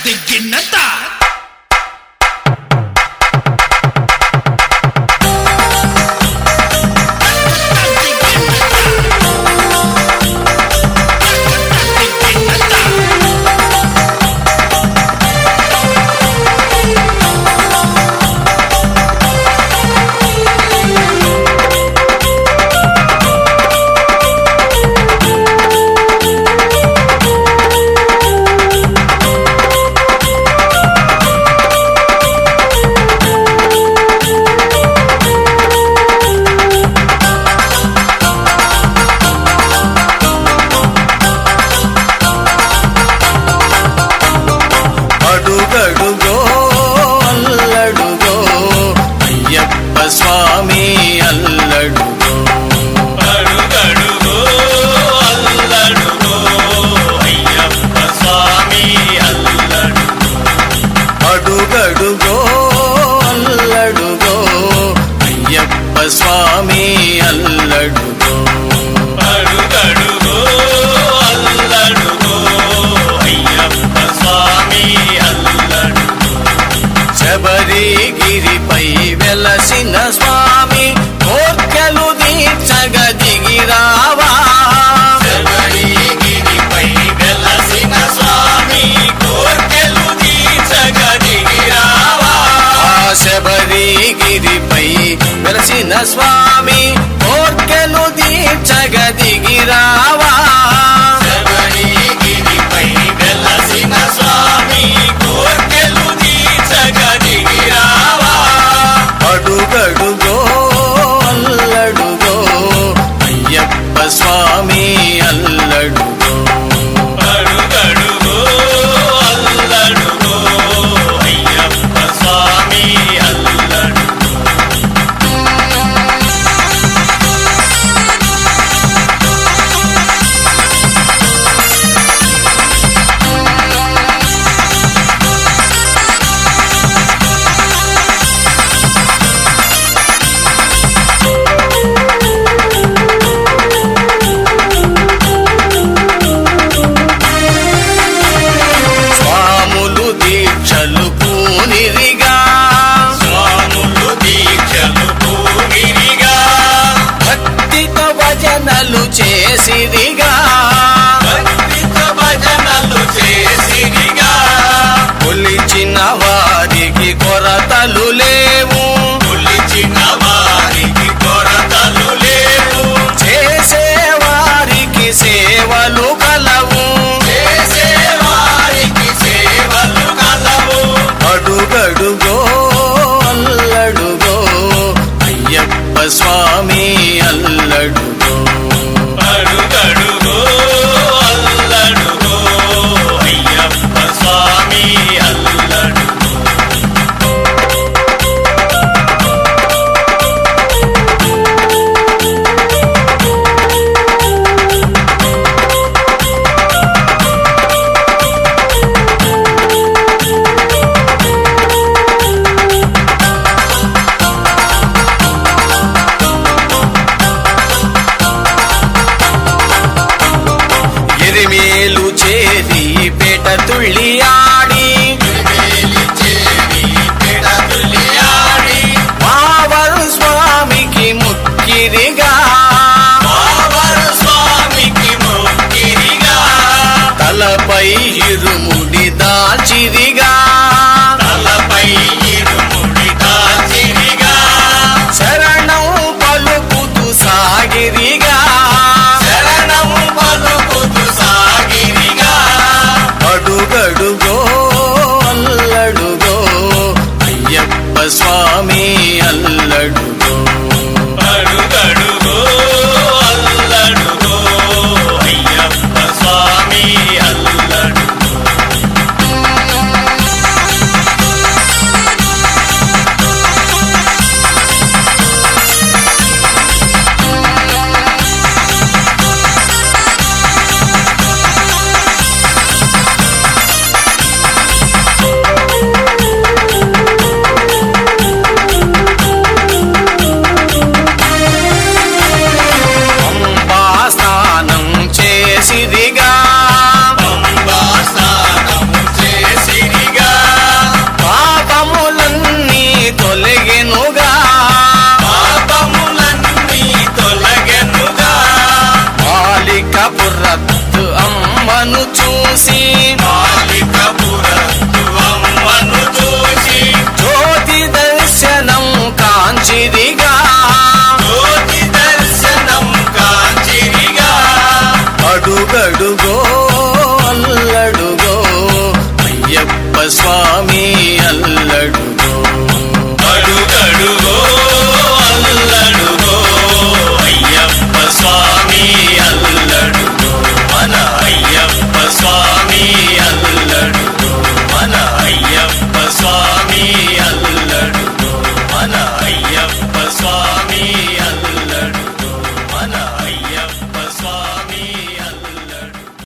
దిగినత అడుగడుగో అల్లడుగో అయ్యప్ప స్వామి అల్లడుగో అడుగడుగో అల్లడుగో అయ్యప్ప స్వామి అల్లడుగో అడుగడుగో అల్లడుగో అయ్యప్ప స్వామి అల్లడుగో అడుగడుగో అల్లడుగో అయ్యప్ప స్వామి అల్లడుగో శబరిగిరిపై వెలసిన స్వామి కోర్కెలు దీక్షగ దిగిరావా శబరిగిరిపై వెలసిన స్వామి కోర్కెలు తీర్చగ దిగిరావా ఆ శబరిగిరిపై వెలసిన స్వామి కోర్కెలు దీక్షగ దిగిరావా శబరిగిరిపై వెలసిన స్వామి కోర్కెలు తీర్చగ దిగిరావా అడుగడుగో అల్లడుగో అయ్యప్ప స్వామి అల్లడుగో అడుగడుగో అల్లడుగో అయ్యప్ప స్వామి అల్లడుగో స్వాములు దీక్షలు పూనిరిగా స్వాములు దీక్షలు పూనిరిగా భక్తితో భజనలు చేసిరిగా భక్తిత భజనలు చేసిరిగా కొలిచిన వారికి కొరతలు లేవు కొలిచిన వారికి కొరతలు లేవు చేసే వారికి సేవలు కలవు చేసే వారికి సేవలు కలవు అడుగడుగో అల్లడుగో అయ్యప్ప స్వామి అల్లడుగో అడుగడుగో అల్లడుగో అయ్యప్ప స్వామి అల్లడుగో ఎరిమేలు చేరి పేట తుళ్ళియా